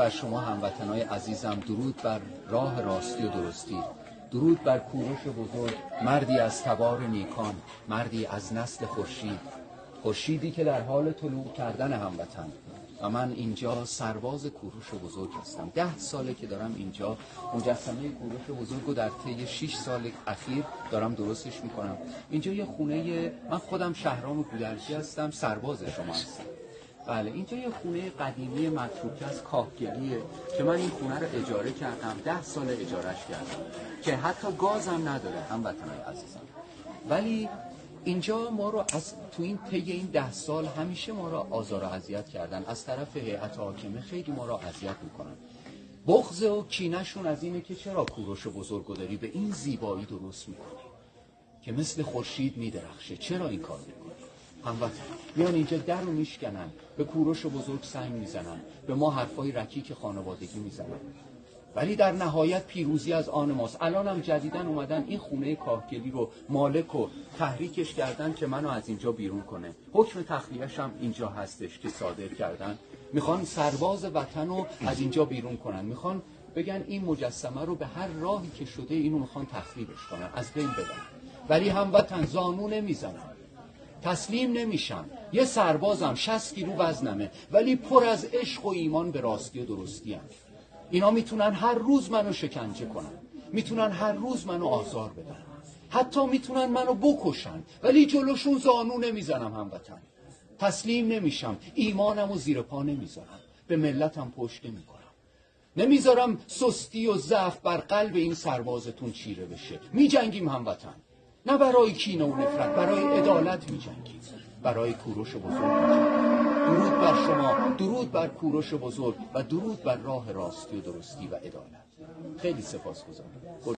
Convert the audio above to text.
بر شما هموطنای عزیزم، درود بر راه راستی و درستی، درود بر کوروش بزرگ، مردی از تبار نیکان، مردی از نسل خورشید، خورشیدی که در حال طلوع کردن هموطن. و من اینجا سرباز کوروش بزرگ هستم. 10 ساله که دارم اینجا مجسمه کوروش بزرگ رو در طی 6 سال اخیر دارم درستش میکنم. اینجا یه خونه، من خودم شهرام گودرزی هستم، سرباز شما هستم. بله، اینجا یه خونه قدیمی متروکه از کاهگلیه که من این خونه رو اجاره کردم، 10 سال اجارهش کردم که حتی گازم نداره هموطنای عزیزم. ولی اینجا ما رو از تو این طی این 10 سال همیشه ما رو آزار و اذیت کردن از طرف هیئت حاکمه، خیلی ما رو اذیت میکنن. بغض و کینه‌شون از اینه که چرا کوروش بزرگو داری به این زیبایی درست میکنی که مثل خورشید میدرخشه، چرا این کار میکنی؟ هموطن میان اینجا در رو میشکنن، به کوروش بزرگ سنگ میزنن، به ما حرفای رکیک خانوادگی میزنن، ولی در نهایت پیروزی از آن ماست. الان هم جدیدن اومدن این خونه کاهگلی رو مالک و تحریکش کردن که منو از اینجا بیرون کنه. حکم تخلیه‌اش هم اینجا هستش که صادر کردن. میخوان سرباز وطن رو از اینجا بیرون کنن، میخوان بگن این مجسمه رو به هر راهی که شده اینو میخوان تخریبش کنن، از بین ببرن. ولی هموطن زانو نمیزنن، تسلیم نمیشم. یه سربازم 60 کیلو وزنمه، ولی پر از عشق و ایمان به راستی و درستی هم. اینا میتونن هر روز منو شکنجه کنن، میتونن هر روز منو آزار بدن، حتی میتونن منو بکشن، ولی جلوشون زانو نمیزنم هموطن. تسلیم نمیشم، ایمانمو زیر پا نمیذارم، به ملتم پشت نمیکنم. نمیذارم سستی و ضعف بر قلب این سربازتون چیره بشه. میجنگیم هموطن، نه برای کینه و نفرت، برای عدالت میجنگیم، برای کوروش بزرگ میجنگیم. درود بر شما، درود بر کوروش بزرگ و درود بر راه راستی و درستی و عدالت. خیلی سپاسگزارم.